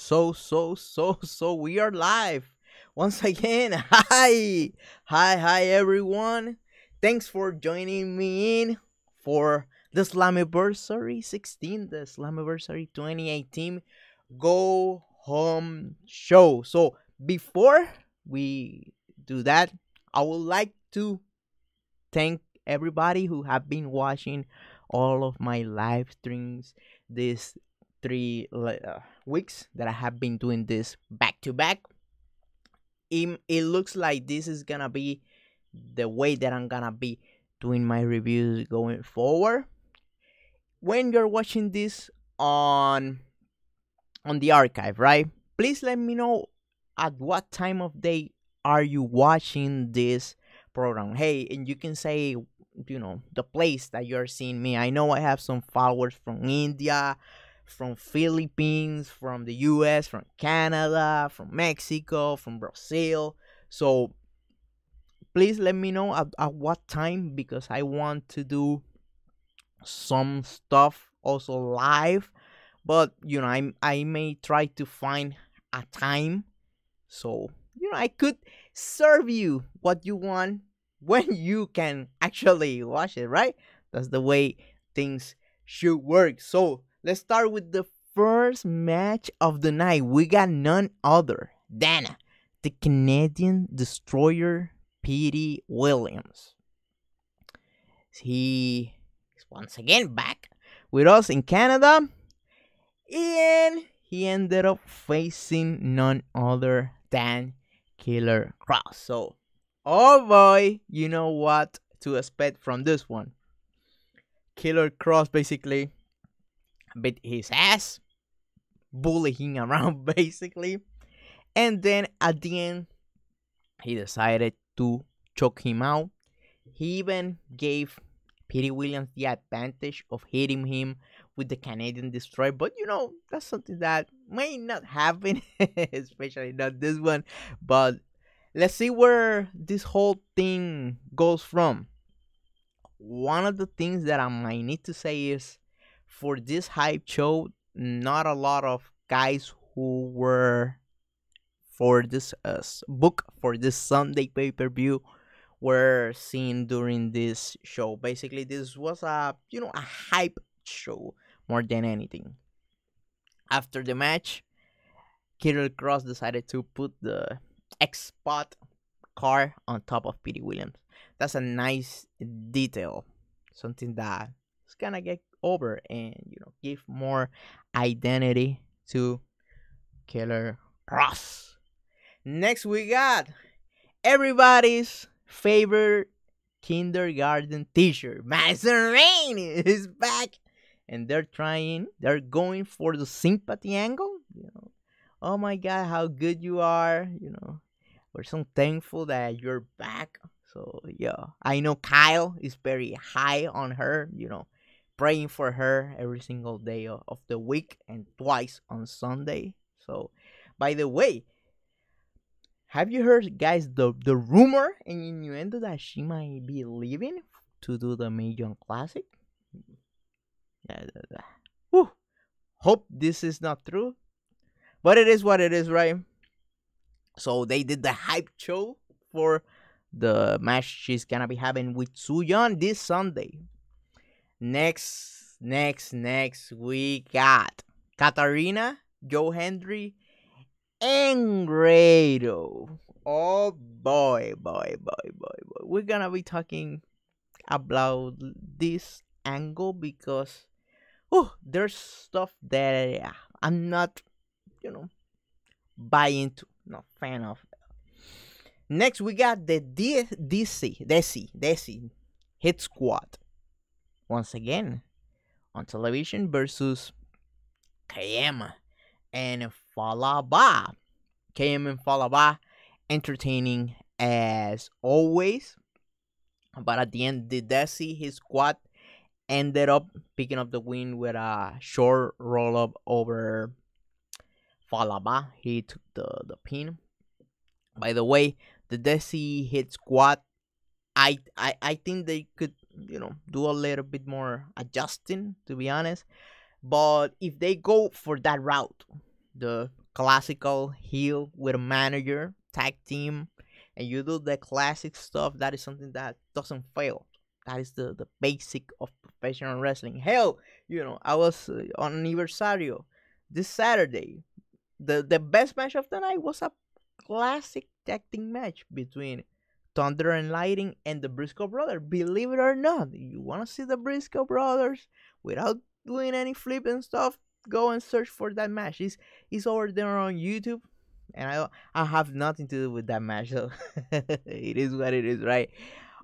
So we are live once again. Hi, everyone. Thanks for joining me in for the Slammiversary 16, the Slammiversary 2018 Go Home Show. So before we do that, I would like to thank everybody who have been watching all of my live streams these weeks that I have been doing this back to back. It looks like this is gonna be the way that I'm gonna be doing my reviews going forward. When you're watching this on the archive, right? Please let me know at what time of day are you watching this program. Hey, and you can say, the place that you're seeing me. I know I have some followers from India, from Philippines, from the US, from Canada, from Mexico, from Brazil. So please let me know at what time, because I want to do some stuff also live. But I may try to find a time so I could serve you what you want when you can actually watch it, right? That's the way things should work. So let's start with the first match of the night. We got none other than the Canadian destroyer Petey Williams. He is once again back with us in Canada, and he ended up facing none other than Killer Kross. So, oh boy, you know what to expect from this one. Killer Kross basically beat his ass, bullying around basically, and then at the end, he decided to choke him out. He even gave Petey Williams the advantage of hitting him with the Canadian Destroyer, but that's something that may not happen, especially not this one. But let's see where this whole thing goes from. One of the things that I might need to say is, for this hype show, not a lot of guys who were for this book for this Sunday pay-per-view were seen during this show. Basically, this was a hype show more than anything. After the match, Killer Kross decided to put the X-Spot car on top of Petey Williams. That's a nice detail, something that is gonna get over and give more identity to Killer Kross. Next, we got everybody's favorite kindergarten teacher, Madison Rain, is back, and they're going for the sympathy angle. Oh my God, how good you are. We're so thankful that you're back. So yeah, I know Kyle is very high on her. Praying for her every single day of the week and twice on Sunday. So, by the way, have you heard, guys, the rumor and innuendo that she might be leaving to do the Major Classic? Whew. Hope this is not true, but it is what it is, right? So they did the hype show for the match she's gonna be having with Suyeon this Sunday. Next, we got Katarina, Joe Hendry, and Grado. Oh boy. We're gonna be talking about this angle because there's stuff that I'm not, buying to, not fan of. Next, we got the Desi Hit Squad. Once again, on television versus KM and Fallah. KM and Fallah entertaining as always. But at the end, the Desi, his squad, ended up picking up the win with a short roll-up over Fallah. He took the pin. By the way, the Desi Hit Squad, I think they could, do a little bit more adjusting, to be honest. But if they go for that route, the classical heel with a manager tag team, and you do the classic stuff, that is something that doesn't fail. That is the basic of professional wrestling. Hell, I was on Aniversario this Saturday. The best match of the night was a classic tag team match between Thunder and Lightning and the Briscoe brothers. Believe it or not, you want to see the Briscoe brothers without doing any flipping stuff, go and search for that match. It's over there on YouTube, and I have nothing to do with that match, so it is what it is, right?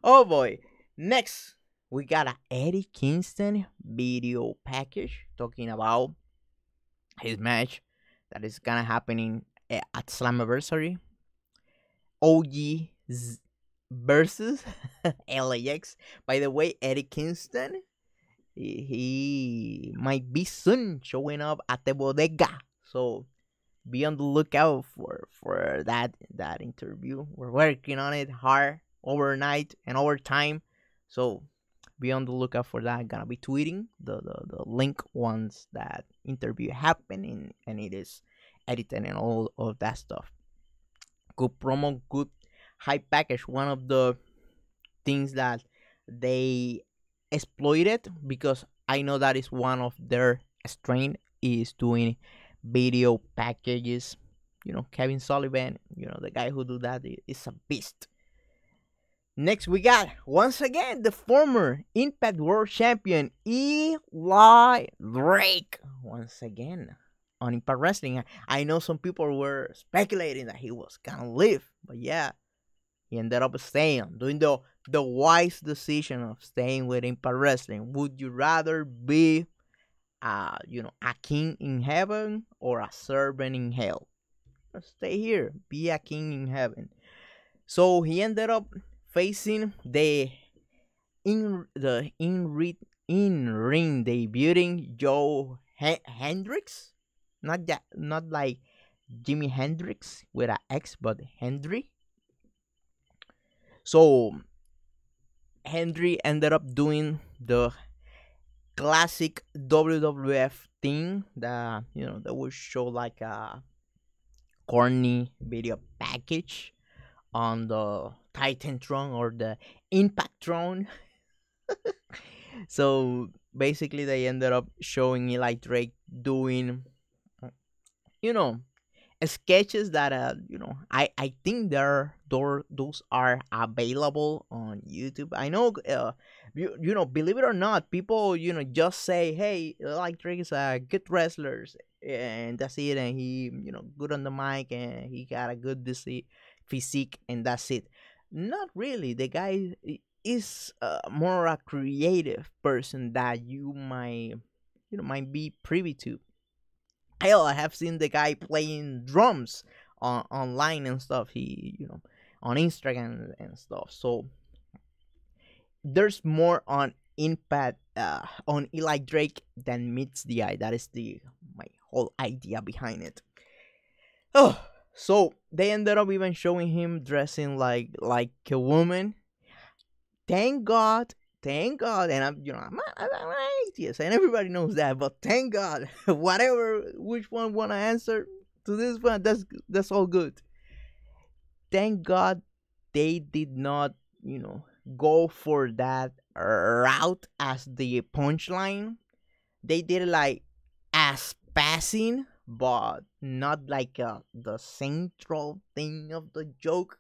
Oh boy. Next, we got a Eddie Kingston video package talking about his match that is gonna happen at Slammiversary. OG versus LAX. By the way, Eddie Kingston, he might be soon showing up at the bodega, so be on the lookout for that interview. We're working on it hard overnight and overtime, so be on the lookout for that. Gonna be tweeting the link once that interview happening and it is edited and all of that stuff. Good promo, good hype package. One of the things that they exploited, because I know that is one of their strength, is doing video packages. Kevin Sullivan, the guy who do that is a beast. Next, we got, once again, the former Impact World Champion, Eli Drake. Once again, on Impact Wrestling. I know some people were speculating that he was gonna leave, but yeah, he ended up staying, doing the wise decision of staying with Impact Wrestling. Would you rather be, a king in heaven or a servant in hell? Stay here, be a king in heaven. So he ended up facing the in ring debuting Joe Hendricks, not like Jimi Hendrix with an X, but Hendry. So Hendry ended up doing the classic WWF thing that that would show like a corny video package on the Titantron or the Impactron. So basically, they ended up showing Eli Drake doing, sketches that I think those are available on YouTube. I know, believe it or not, people just say, hey, Eli Drake is a good wrestler, and that's it, and he good on the mic, and he got a good physique, and that's it. Not really. The guy is more a creative person that you might be privy to. Hell, I have seen the guy playing drums online and stuff. He on Instagram and stuff. So there's more on Impact on Eli Drake than meets the eye. That is my whole idea behind it. Oh, so they ended up even showing him dressing like a woman. Thank God, and I'm an atheist, and everybody knows that. But thank God, which one wanna answer to this one, that's all good. Thank God they did not, go for that route as the punchline. They did it like as passing, but not like the central thing of the joke,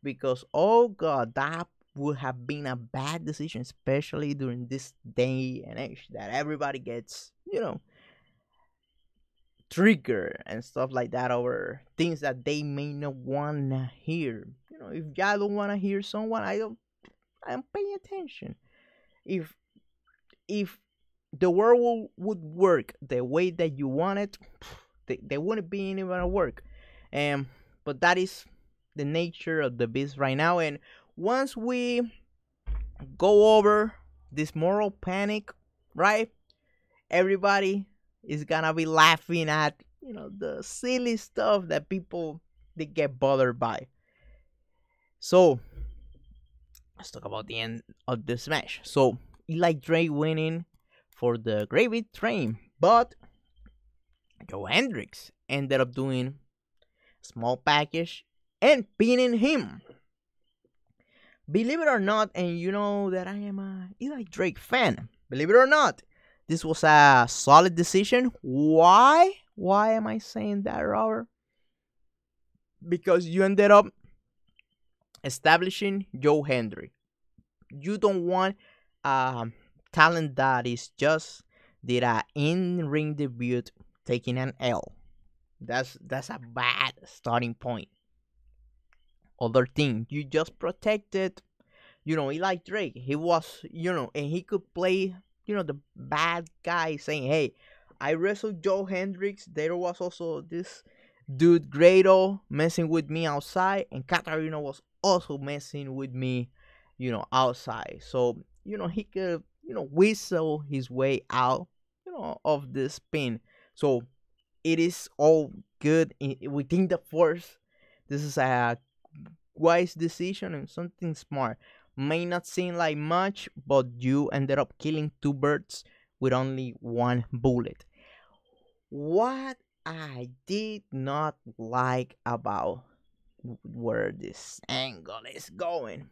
because oh God, that would have been a bad decision, especially during this day and age that everybody gets, triggered and stuff like that over things that they may not wanna hear. If y'all don't wanna hear someone, I'm paying attention. If the world would work the way that you want it, they wouldn't be any gonna work. But that is the nature of the beast right now. And once we go over this moral panic, right? Everybody is gonna be laughing at the silly stuff that people they get bothered by. So let's talk about the end of this match. So Eli Drake winning for the Gravy Train, but Joe Hendricks ended up doing a small package and pinning him. Believe it or not, and you know that I am a Eli Drake fan. Believe it or not, this was a solid decision. Why? Why am I saying that, Robert? Because you ended up establishing Joe Hendry. You don't want a talent that is just did a in ring debut taking an L. That's a bad starting point. Other thing, you just protected, Eli Drake. He was, and he could play, the bad guy saying, hey, I wrestled Joe Hendricks. There was also this dude Grado messing with me outside, and Katarina was also messing with me, outside. So, he could, whistle his way out, of this pin. So it is all good within the force. This is a wise decision and something smart. May not seem like much, but you ended up killing two birds with only one bullet. What I did not like about where this angle is going,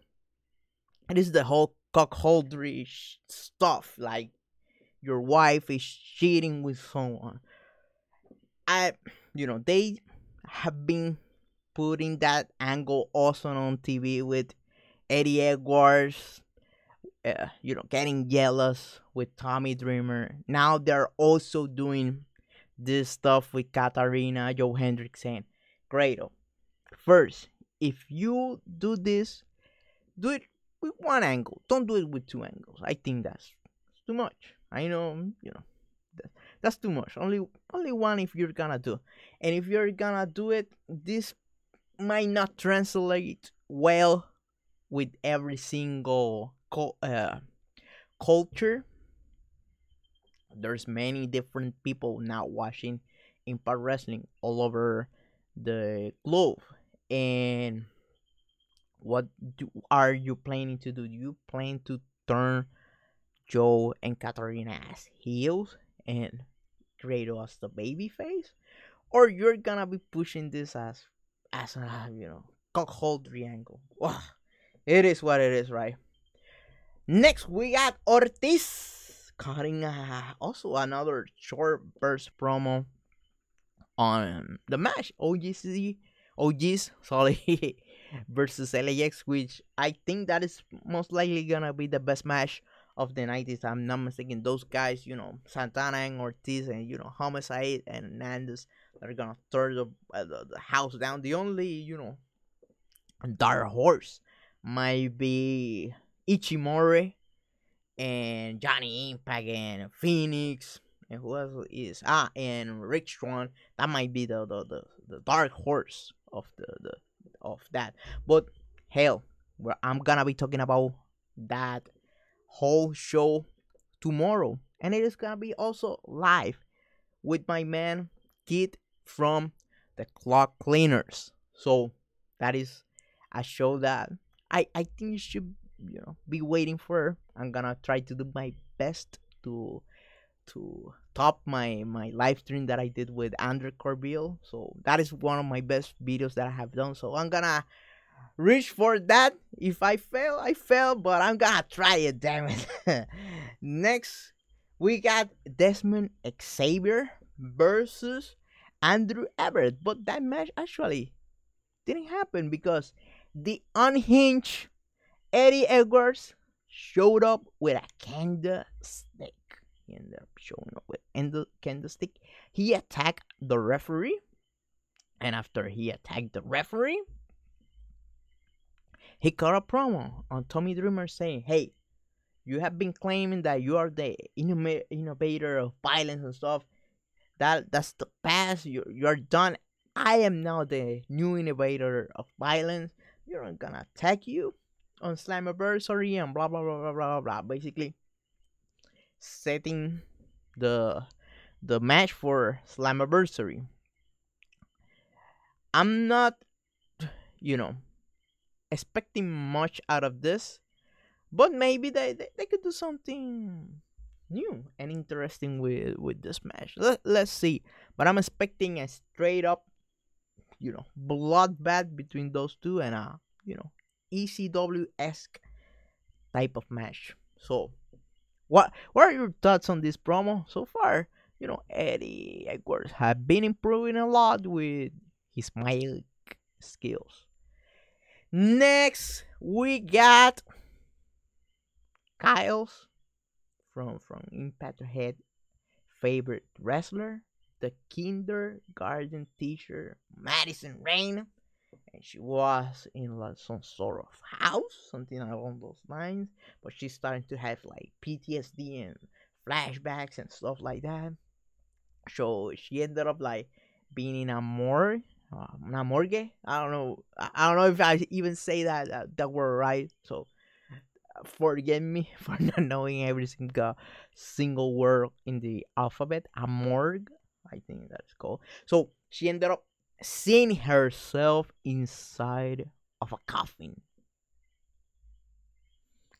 it is the whole cockholdery stuff. Like your wife is cheating with someone. They have been putting that angle also on TV with Eddie Edwards, getting jealous with Tommy Dreamer. Now they're also doing this stuff with Katarina, Joe Hendricks saying, Grado, first, if you do this, do it with one angle. Don't do it with two angles. I think that's too much. I know, that's too much. Only one if you're gonna do. And if you're gonna do it, this might not translate well with every single culture. There's many different people now watching Impact Wrestling all over the globe. And what are you planning to do? Do you plan to turn Joe and Katarina as heels and Grado as the baby face? Or you're gonna be pushing this as a cockholdery angle? Wow. It is what it is, right? Next, we got Ortiz cutting also another short burst promo on the match OGs, sorry, versus LAX, which I think that is most likely gonna be the best match of the night. If I'm not mistaken, those guys, Santana and Ortiz, and Homicide and Nandes, that are gonna tear the house down. The only dark horse might be Ichimori and Johnny Impact and Phoenix, and who else is and Rick Strong. That might be the dark horse of the of that. But hell, where I'm gonna be talking about that whole show tomorrow, and it is gonna be also live with my man Kid from the Clock Cleaners. So that is a show that I think you should be waiting for. I'm gonna try to do my best to top my live stream that I did with Andrew Corbeil. So that is one of my best videos that I have done. So I'm gonna reach for that. If I fail, I fail, but I'm gonna try it, damn it. Next, we got Desmond Xavier versus Andrew Everett. But that match actually didn't happen because the unhinged Eddie Edwards showed up with a candlestick. He ended up showing up with a candlestick. He attacked the referee. And after he attacked the referee, he cut a promo on Tommy Dreamer saying, hey, you have been claiming that you are the innovator of violence and stuff. That's the past. You're done. I am now the new innovator of violence. You're not gonna attack you on Slammiversary and blah blah blah blah blah blah. Basically, setting the match for Slammiversary. I'm not, expecting much out of this, but maybe they could do something new and interesting with this match. Let's see, but I'm expecting a straight up, bloodbath between those two and a ECW esque type of match. So, what are your thoughts on this promo so far? Eddie Edwards have been improving a lot with his mic skills. Next, we got Kyle's from Impact Head favorite wrestler, the kindergarten teacher Madison Rain, and she was in like some sort of house, something along those lines. But she's starting to have like PTSD and flashbacks and stuff like that. So she ended up like being in a morgue, una morgue. I don't know. I don't know if I even say that word right. So forgive me for not knowing every single word in the alphabet. A morgue, I think that's called. So she ended up seeing herself inside of a coffin.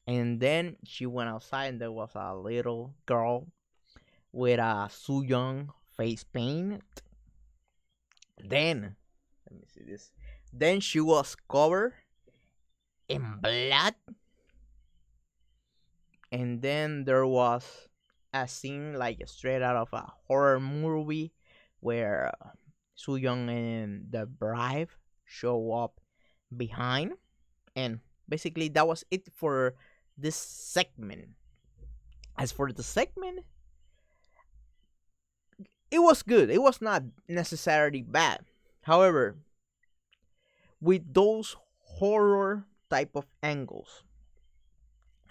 And then she went outside, and there was a little girl with a Su Young face paint. Then, let me see this. Then she was covered in blood. And then there was a scene like straight out of a horror movie where Su Young and the bride show up behind. And basically, that was it for this segment. As for the segment, it was good. It was not necessarily bad. However, with those horror type of angles,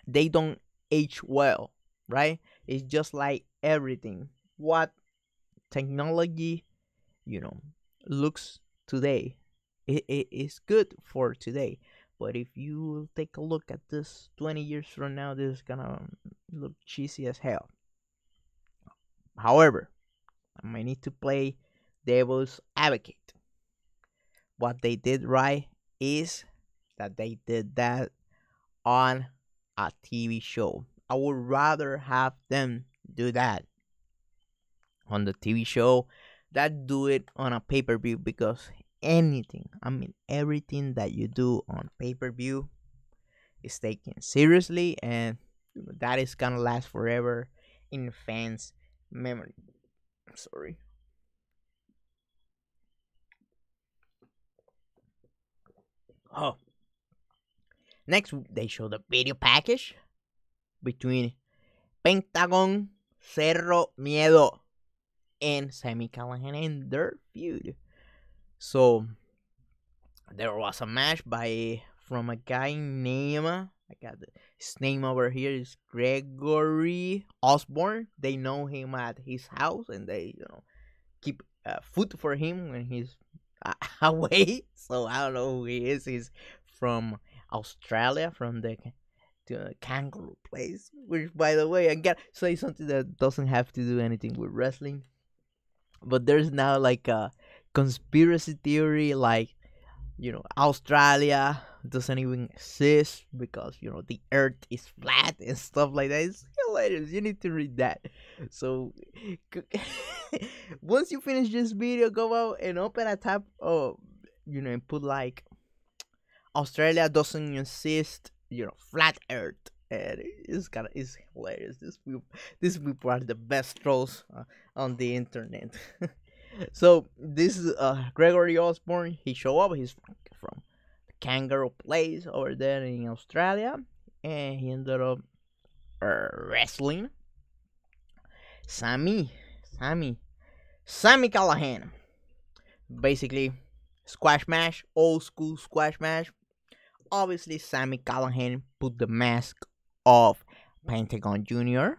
they don't age well, right? It's just like everything. What technology, looks today, it is good for today. But if you take a look at this 20 years from now, this is gonna look cheesy as hell. However, I might need to play devil's advocate. What they did right is that they did that on a TV show. I would rather have them do that on the TV show than do it on a pay-per-view, because everything that you do on pay-per-view is taken seriously, and that is gonna last forever in fans' memory. Sorry. Oh. Next, they show the video package between Pentagon, Cerro Miedo, and Sami Callihan and their feud. So there was a match from a guy named, I got his name over here, is Gregory Osborne. They know him at his house, and they keep food for him when he's away. So I don't know who he is. He's from Australia, from the kangaroo place. Which, by the way, I gotta say something that doesn't have to do anything with wrestling. But there's now like a conspiracy theory, like Australia doesn't even exist because the Earth is flat and stuff like that. It's hilarious. You need to read that. So once you finish this video, go out and open a tab. And put like Australia doesn't exist. Flat Earth. And it's hilarious. These people are the best trolls on the internet. So this is Gregory Osborne. He show up. He's from the kangaroo place over there in Australia, and he ended up wrestling Sami Callihan. Basically, squash match, old school squash match. Obviously, Sami Callihan put the mask of Pentagon Jr.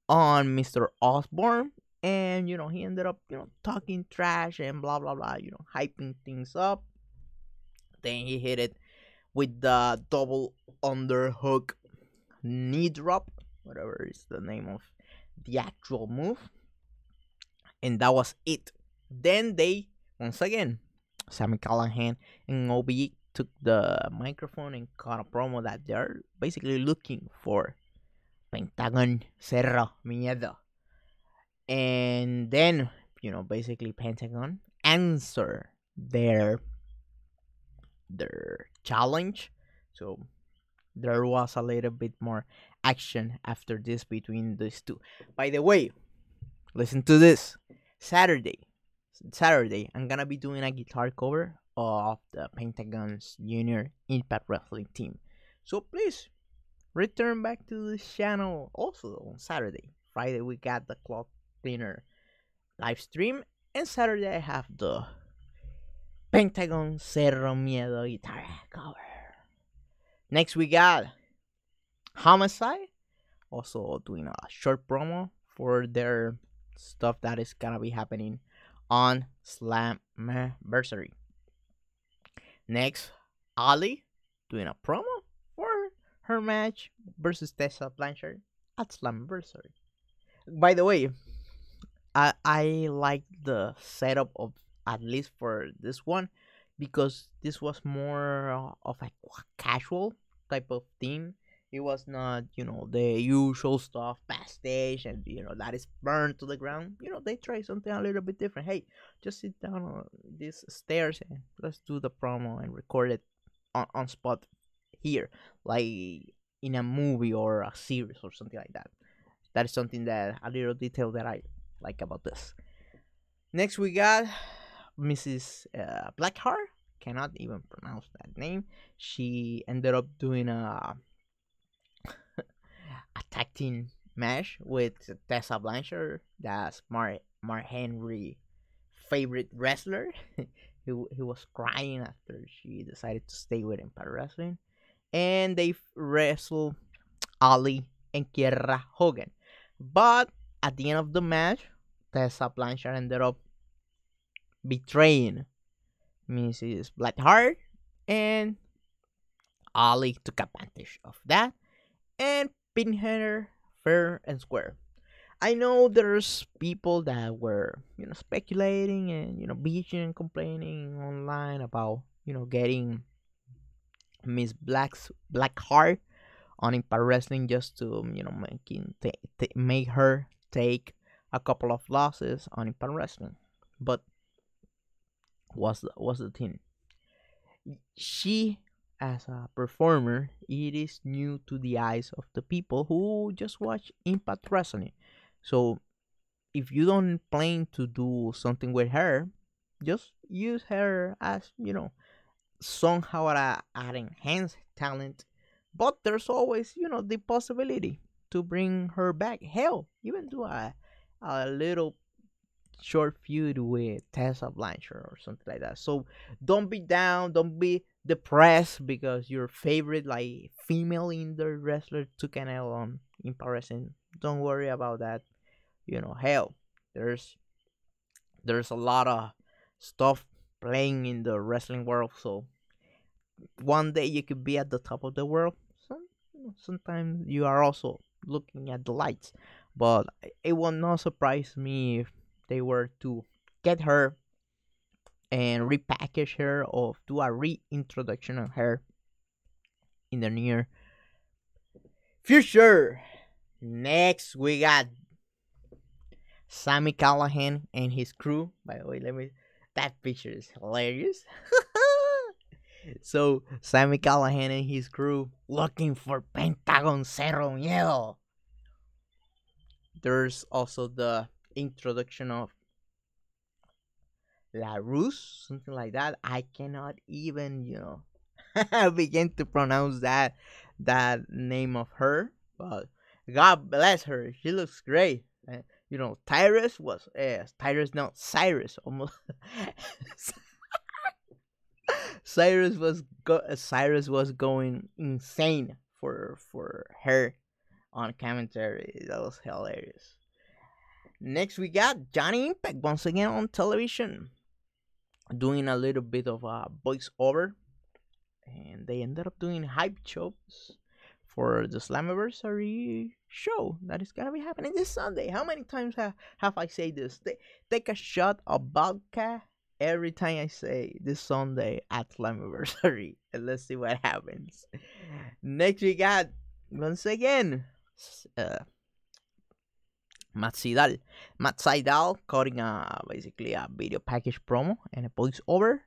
on Mr. Osborne. And, he ended up, talking trash and blah, blah, blah, hyping things up. Then he hit it with the double underhook knee drop, whatever is the name of the actual move. And that was it. Then they, once again, Sami Callihan and OB took the microphone and cut a promo that they're basically looking for Pentagon Cerro Miedo. And then, basically Pentagon answer their challenge. So there was a little bit more action after this between these two. By the way, listen to this. Saturday, I'm gonna be doing a guitar cover of the Pentagon's Junior Impact Wrestling team. So please return back to this channel also on Saturday. Friday we got the club dinner live stream, and Saturday I have the Pentagon Cerro Miedo guitar cover. Next we got Homicide, also doing a short promo for their stuff that is gonna be happening on Slammiversary. Next, Allie doing a promo for her match versus Tessa Blanchard at Slammiversary. By the way, I like the setup of, at least for this one, because this was more of a casual type of theme. It was not, the usual stuff backstage and, that is burned to the ground. They try something a little bit different. Hey, just sit down on these stairs and let's do the promo and record it on spot here, like in a movie or a series or something like that. That is something that, a little detail that I like about this. Next, we got Mrs. Blackheart. Cannot even pronounce that name. She ended up doing a tag team match with Tessa Blanchard. That's Mark Hendry favorite wrestler. he was crying after she decided to stay with Impact Wrestling, and they wrestled Allie and Kiera Hogan. But at the end of the match, Tessa Blanchard ended up betraying Mrs. Blackheart, and Allie took advantage of that and pinned her fair and square. I know there's people that were, speculating and, bitching and complaining online about, getting Miss Blackheart on Impact Wrestling just to, make her take a couple of losses on Impact Wrestling. But what's the thing? She, as a performer, it is new to the eyes of the people who just watch Impact Wrestling. So if you don't plan to do something with her, just use her as, somehow an enhanced talent. But there's always, the possibility to bring her back. Hell, even do a little short feud with Tessa Blanchard or something like that. So don't be down, don't be depressed because your favorite like female indie wrestler took an L on Impact Wrestling. Don't worry about that. Hell, there's a lot of stuff playing in the wrestling world. So one day you could be at the top of the world. Sometimes you are also looking at the lights. But it would not surprise me if they were to get her and repackage her or do a reintroduction of her in the near future. Next, we got Sami Callihan and his crew. By the way, that picture is hilarious. So, Sami Callihan and his crew looking for Pentagon Cerro Miedo. There's also the introduction of La Rus, something like that. I cannot even, begin to pronounce that name of her. But God bless her. She looks great. Tyrus was Cyrus almost. Cyrus was going insane for her on commentary. That was hilarious. Next, we got Johnny Impact once again on television, doing a little bit of a voiceover, and they ended up doing hype shows for the Slammiversary show that is gonna be happening this Sunday. How many times have I said this? Take a shot of vodka every time I say this Sunday at Slammiversary, and let's see what happens. Next, we got once again Matt Seidel. Matt Seidel cutting basically a video package promo and a voiceover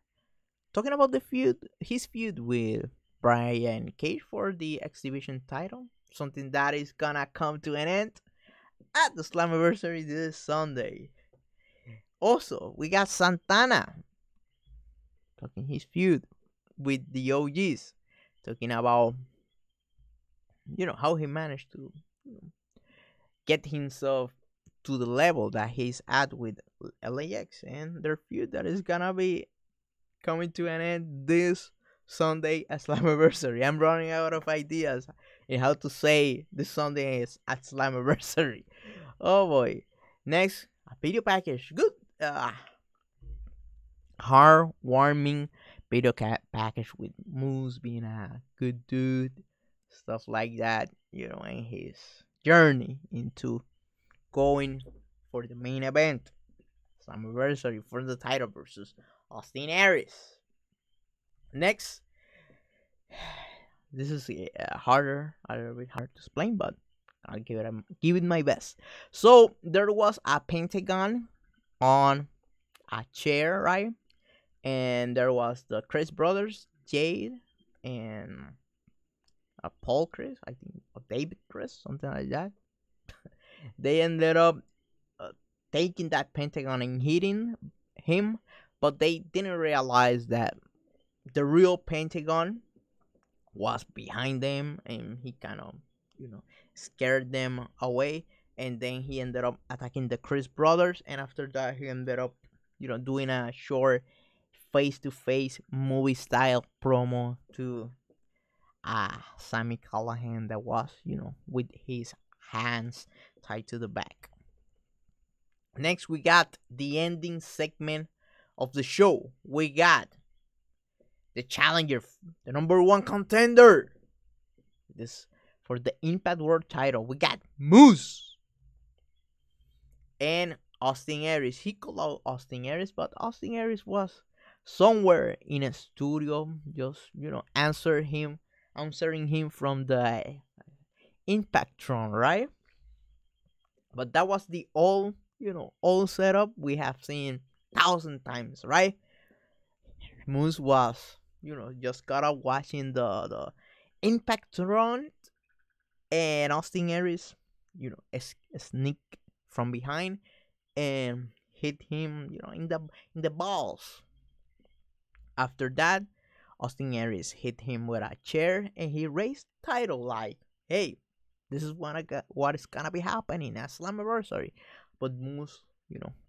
talking about his feud with Brian Cage for the X Division title. Something that is gonna come to an end at the Slammiversary this Sunday. Also, we got Santana talking his feud with the OGs, talking about how he managed to get himself to the level that he's at with LAX and their feud that is gonna be coming to an end this Sunday at Slammiversary. I'm running out of ideas in how to say this Sunday is at Slammiversary. Oh boy. Next, a video package. Good. Heartwarming video package with Moose being a good dude. Stuff like that, and his journey into going for the main event. Slammiversary for the title versus Austin Aries. Next, this is a little bit hard to explain, but I'll give it my best. So there was a pentagon on a chair, right? And there was the Chris brothers, Jade and Paul Chris, I think, or David Chris, something like that. They ended up taking that pentagon and hitting him, but they didn't realize that the real pentagon was behind them, and he kind of, scared them away. And then he ended up attacking the Chris brothers, and after that, he ended up, doing a short face-to-face movie style promo to Sami Callihan that was, with his hands tied to the back. Next, we got the ending segment of the show. We got the challenger, the number one contender, this for the Impact World title. We got Moose and Austin Aries. He called out Austin Aries, but Austin Aries was somewhere in a studio, just answering him from the Impactron, right? But that was the old setup we have seen 1,000 times, right? Moose was, just got up watching the Impactron, and Austin Aries, sneak from behind and hit him, in the balls. After that, Austin Aries hit him with a chair, and he raised the title like, "Hey, this is what is gonna be happening at Slammiversary." But Moose,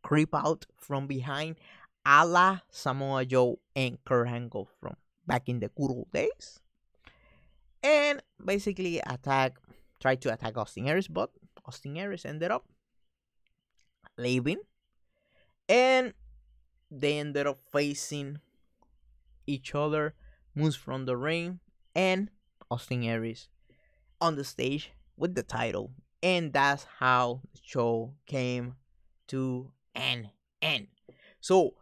creep out from behind, a la Samoa Joe and Kurt Angle from back in the good old days, and basically tried to attack Austin Aries, but Austin Aries ended up leaving, and they ended up facing each other, Moose from the ring, and Austin Aries on the stage with the title. And that's how the show came to an end. So,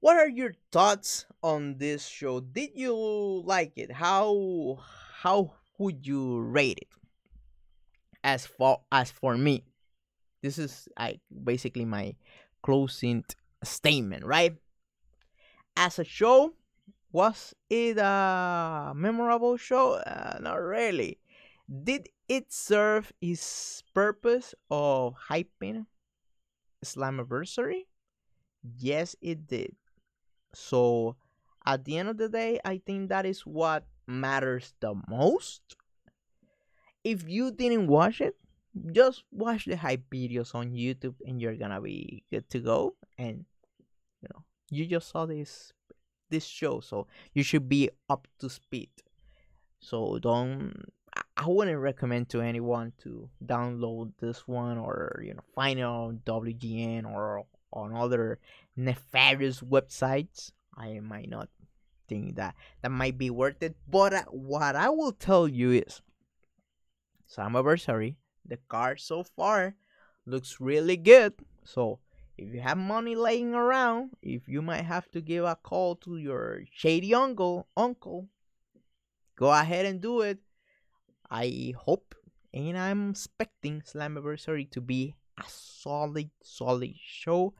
what are your thoughts on this show? Did you like it? How would you rate it? As for me, this is basically my closing statement, right? As a show, was it a memorable show? Not really. Did it serve its purpose of hyping Slammiversary? Yes, it did. So, at the end of the day, I think that is what matters the most. If you didn't watch it, just watch the hype videos on YouTube and you're gonna be good to go. And you just saw this show, so you should be up to speed. So I wouldn't recommend to anyone to download this one or find it on WGN or on other nefarious websites. I might not think that might be worth it. But what I will tell you is, Slammiversary, the card so far looks really good. So if you have money laying around, if you might have to give a call to your shady uncle, go ahead and do it. I hope and I'm expecting Slammiversary to be a solid show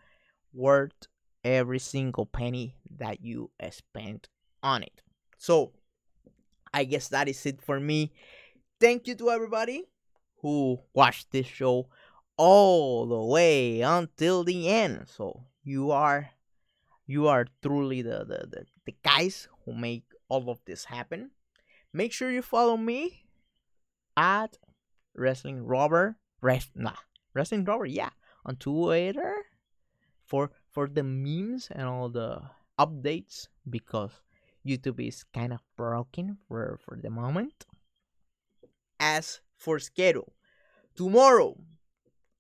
worth every single penny that you spent on it. So I guess that is it for me. Thank you to everybody who watched this show all the way until the end. So you are truly the guys who make all of this happen. Make sure you follow me at Wrestling Robber. Wrestling Robber, yeah, on Twitter for the memes and all the updates because YouTube is kind of broken for the moment. As for schedule, tomorrow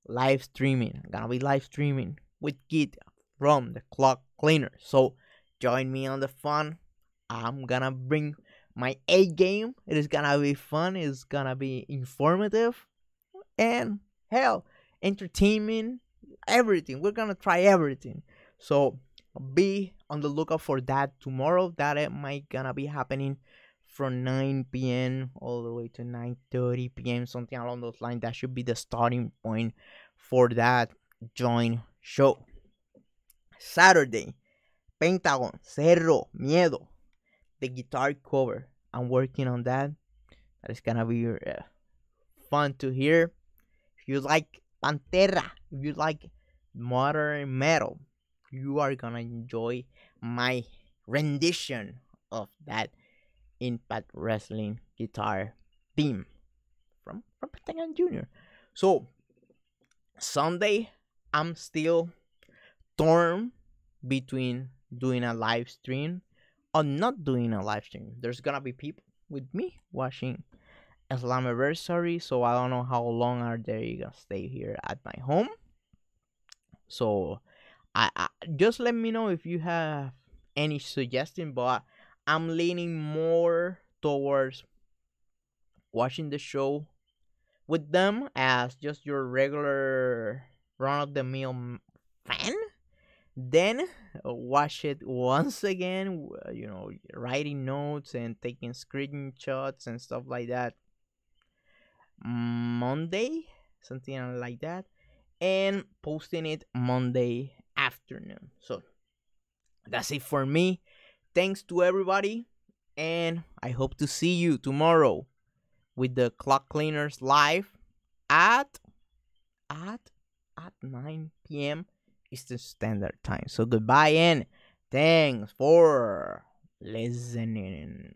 live streaming. I'm gonna be live streaming with Kid from the Clock Cleaner. So join me on the fun. I'm gonna bring my A game. It is gonna be fun. It's gonna be informative and hell, entertainment, everything. We're gonna try everything. So be on the lookout for that tomorrow. That it might gonna be happening from 9 p.m. all the way to 9:30 p.m. Something along those lines. That should be the starting point for that joint show. Saturday, Pentagon, Cerro, Miedo, the guitar cover. I'm working on that. That is gonna be fun to hear. If you like Pantera, if you like modern metal, you are gonna enjoy my rendition of that Impact Wrestling guitar theme from Pentagon Jr. So Sunday, I'm still torn between doing a live stream or not doing a live stream. There's gonna be people with me watching a Slammiversary, so I don't know how long are they gonna stay here at my home. So I just let me know if you have any suggestion, but I'm leaning more towards watching the show with them as just your regular run of the mill fan. Then watch it once again, writing notes and taking screenshots and stuff like that. Monday, something like that, and posting it Monday afternoon. So that's it for me. Thanks to everybody, and I hope to see you tomorrow with the Clock Cleaners live at at 9 p.m. Eastern Standard Time. So goodbye and thanks for listening.